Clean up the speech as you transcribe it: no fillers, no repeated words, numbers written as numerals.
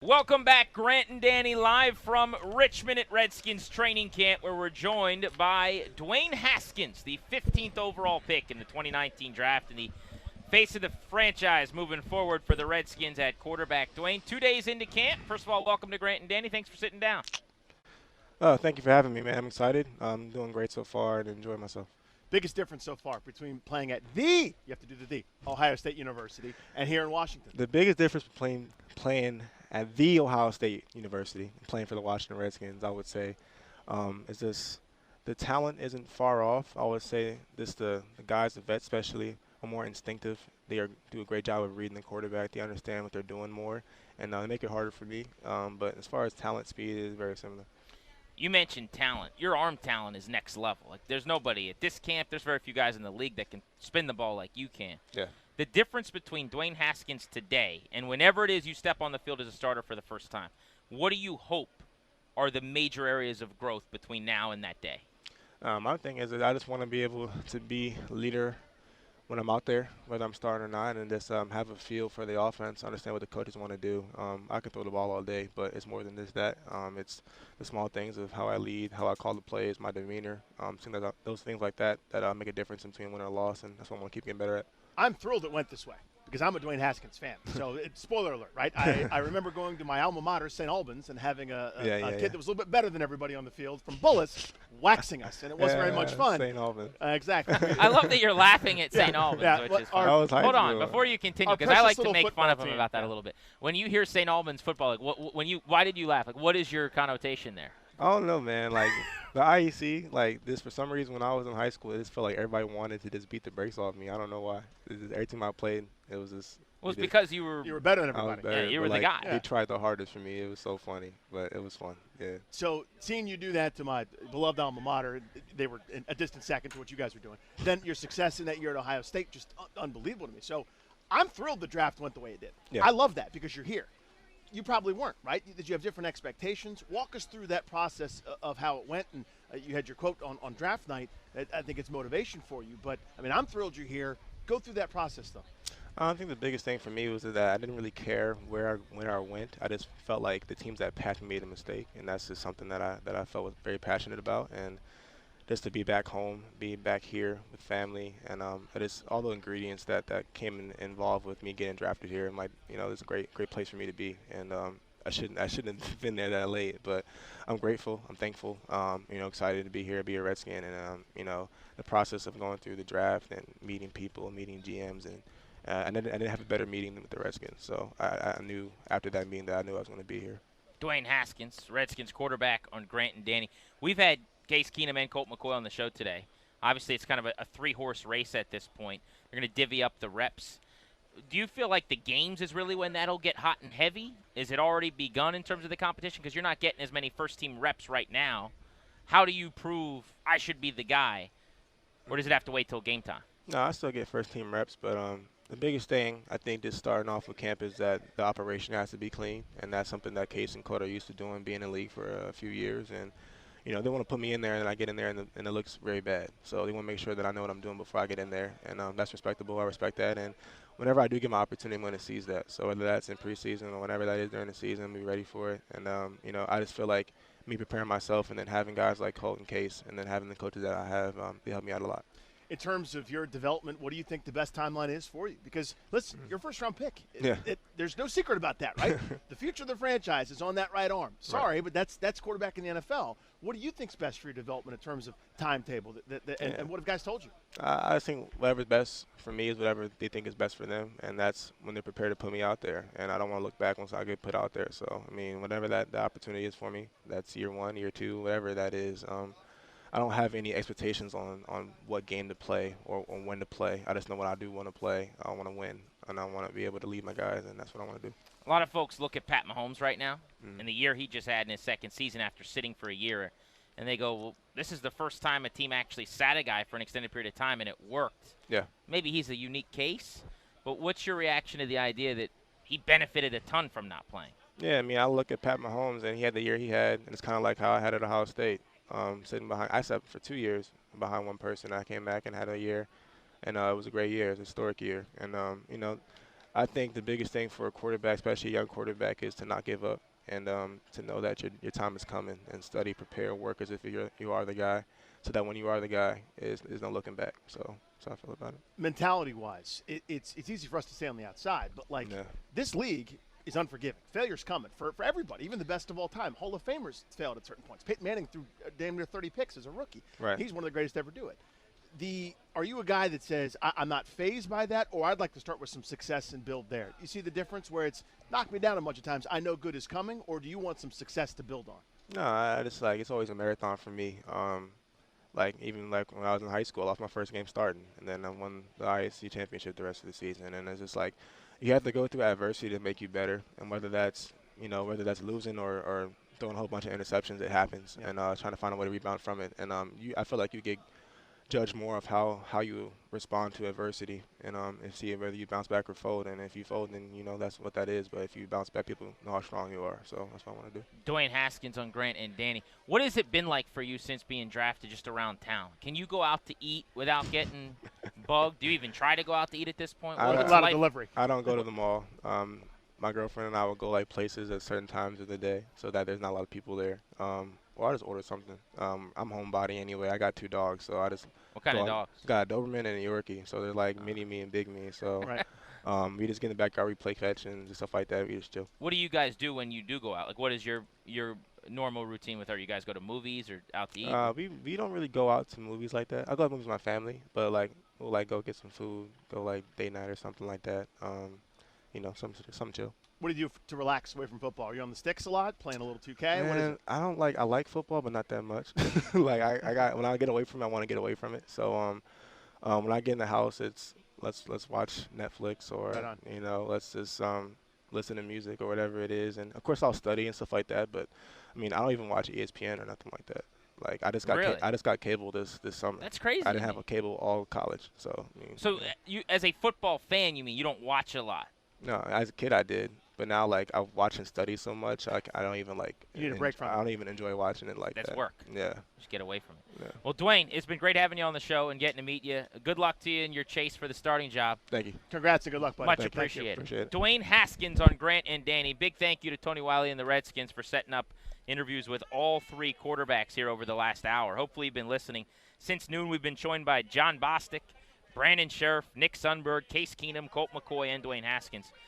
Welcome back, Grant and Danny, live from Richmond at Redskins training camp, where we're joined by Dwayne Haskins, the 15th overall pick in the 2019 draft, and the face of the franchise moving forward for the Redskins at quarterback. Dwayne, 2 days into camp. First of all, welcome to Grant and Danny. Thanks for sitting down. Thank you for having me, man. I'm excited. I'm doing great so far and enjoying myself. Biggest difference so far between playing at you have to do Ohio State University, and here in Washington? The biggest difference between playing at the Ohio State University and playing for the Washington Redskins, I would say, is this the talent isn't far off. I would say the guys, the vets especially, are more instinctive. Do a great job of reading the quarterback. They understand what they're doing more, and they make it harder for me. But as far as talent, speed is very similar. You mentioned talent. Your arm talent is next level. Like, there's nobody at this camp. There's very few guys in the league that can spin the ball like you can. Yeah. The difference between Dwayne Haskins today and whenever it is you step on the field as a starter for the first time, what do you hope are the major areas of growth between now and that day? My thing is that I just want to be able to be a leader when I'm out there, whether I'm starting or not, and just have a feel for the offense, understand what the coaches want to do. I can throw the ball all day, but it's more than just that. It's the small things of how I lead, how I call the plays, my demeanor, those things like that make a difference between win or loss, and that's what I want to keep getting better at. I'm thrilled it went this way because I'm a Dwayne Haskins fan. So, spoiler alert, right? I remember going to my alma mater, St. Albans, and having a kid that was a little bit better than everybody on the field from Bullis waxing us, and it wasn't very much fun. St. Albans. Exactly. I love that you're laughing at St. Albans, which is fun. Hold on, before you continue, because I like to make fun of him about that a little bit. When you hear St. Albans football, like, why did you laugh? Like, what is your connotation there? I don't know, man. Like, the IEC, like, this, for some reason, when I was in high school, it just felt like everybody wanted to just beat the brakes off me. I don't know why. Every time I played, it was just. Well, it's because you were better than everybody. Better, yeah, you were the guy. They tried the hardest for me. It was so funny, but it was fun. Yeah. So, seeing you do that to my beloved alma mater, they were a distant second to what you guys were doing. Then your success in that year at Ohio State, just unbelievable to me. So, I'm thrilled the draft went the way it did. Yeah. I love that because you're here. You probably weren't, right? Did you have different expectations? Walk us through that process of how it went. And you had your quote on draft night. I think it's motivation for you. But, I mean, I'm thrilled you're here. Go through that process, though. I think the biggest thing for me was that I didn't really care when I went. I just felt like the teams that passed me made a mistake, and that's just something that I felt was very passionate about. And just to be back home, be back here with family, and just all the ingredients that came involved with me getting drafted here. And it's a great place for me to be. And I shouldn't have been there that late, but I'm grateful. I'm thankful. Excited to be here, be a Redskin, and the process of going through the draft and meeting people, meeting GMs, and I didn't have a better meeting with the Redskins. So I knew after that meeting that I knew I was going to be here. Dwayne Haskins, Redskins quarterback on Grant and Danny. We've had Case Keenum and Colt McCoy on the show today. Obviously, it's kind of a three-horse race at this point. They're going to divvy up the reps. Do you feel like the games is really when that'll get hot and heavy? Is it already begun in terms of the competition? Because you're not getting as many first-team reps right now. How do you prove I should be the guy? Or does it have to wait till game time? No, I still get first-team reps, but the biggest thing, I think, just starting off with camp is that the operation has to be clean, and that's something that Case and Colt are used to doing, being in the league for a few years. And, they want to put me in there, and I get in there, and it looks very bad. So they want to make sure that I know what I'm doing before I get in there, and that's respectable. I respect that. And whenever I do get my opportunity, I'm going to seize that. So whether that's in preseason or whenever that is during the season, I'm going to be ready for it. And, I just feel like me preparing myself and then having guys like Colt and Case and then having the coaches that I have, they help me out a lot. In terms of your development, what do you think the best timeline is for you? Because, listen, your first-round pick, Yeah. There's no secret about that, right? The future of the franchise is on that right arm. Sorry, Right. but that's quarterback in the NFL. What do you think's best for your development in terms of timetable? And what have guys told you? I think whatever's best for me is whatever they think is best for them, and that's when they're prepared to put me out there. And I don't want to look back once I get put out there. So, whatever the opportunity is for me, that's year one, year two, whatever that is. I don't have any expectations on what game to play or when to play. I just know what I do want to play. I want to win, and I want to be able to lead my guys, and that's what I want to do. A lot of folks look at Pat Mahomes right now and the year he just had in his second season after sitting for a year, and they go, well, this is the first time a team actually sat a guy for an extended period of time, and it worked. Yeah. Maybe he's a unique case, but what's your reaction to the idea that he benefited a ton from not playing? Yeah, I look at Pat Mahomes, and he had the year he had, and it's kind of like how I had at Ohio State. Sitting behind, I sat for 2 years behind one person. I came back and had a year, and it was a great year. It was a historic year. And, I think the biggest thing for a quarterback, especially a young quarterback, is to not give up and to know that your time is coming and study, prepare, work as if you are the guy, so that when you are the guy, is no looking back. So I feel about it. Mentality-wise, it's easy for us to stay on the outside, but like Yeah. this league is unforgiving. Failure's coming for everybody, even the best of all time. Hall of Famers failed at certain points. Peyton Manning threw damn near 30 picks as a rookie. Right. He's one of the greatest to ever do it. Are you a guy that says, I'm not fazed by that, or I'd like to start with some success and build there? You see the difference where it's knock me down a bunch of times, I know good is coming, or do you want some success to build on? No, I just like it's always a marathon for me. Like even like when I was in high school, I lost my first game starting, and then I won the ISC championship the rest of the season. And it's just like you have to go through adversity to make you better, and whether that's whether that's losing or throwing a whole bunch of interceptions, it happens, and trying to find a way to rebound from it. And I feel like you get judged more of how you respond to adversity, and see whether you bounce back or fold. And if you fold, then that's what that is. But if you bounce back, people know how strong you are. So that's what I want to do. Dwayne Haskins on Grant and Danny. What has it been like for you since being drafted just around town? Can you go out to eat without getting bugged? Do you even try to go out to eat at this point? I A What's lot it of like? delivery. I don't go to the mall. My girlfriend and I will go like places at certain times of the day so that there's not a lot of people there. Or I just order something. I'm homebody anyway. I got 2 dogs, so I just What kind go of out- dogs? got a Doberman and a Yorkie, so they're like mini me and big me. So Right. we just get in the backyard, we play catch and stuff like that. We just chill. What do you guys do when you do go out? Like, what is your normal routine with her? You guys go to movies or out to eat? We don't really go out to movies like that. I go out to movies with my family, but like we'll like go get some food, go like date night or something like that. Some chill. What do you do to relax away from football? Are you on the sticks a lot, playing a little 2K? What is Man, it? I like football, but not that much. Like I got when I get away from it, I want to get away from it. So when I get in the house, it's let's watch Netflix or Right on. let's just listen to music or whatever it is. And of course I'll study and stuff like that. But I mean I don't even watch ESPN or nothing like that. Like I just got Really? I just got cable this summer. That's crazy. I didn't to have me. a cable all college, so I mean, So you, as a football fan, you mean you don't watch a lot? no, as a kid I did, but now like I watch and study so much, like I don't even like. You need a break from I it. don't even enjoy watching it like That's that. work. Yeah. Just get away from it. Yeah. Well, Dwayne, it's been great having you on the show and getting to meet you. Good luck to you in your chase for the starting job. Thank you. Congrats and good luck, buddy. Much Thank you. appreciated. Appreciate it. Dwayne Haskins on Grant and Danny. Big thank you to Tony Wiley and the Redskins for setting up interviews with all 3 quarterbacks here over the last hour. Hopefully you've been listening. Since noon, we've been joined by John Bostic, Brandon Sheriff, Nick Sundberg, Case Keenum, Colt McCoy, and Dwayne Haskins.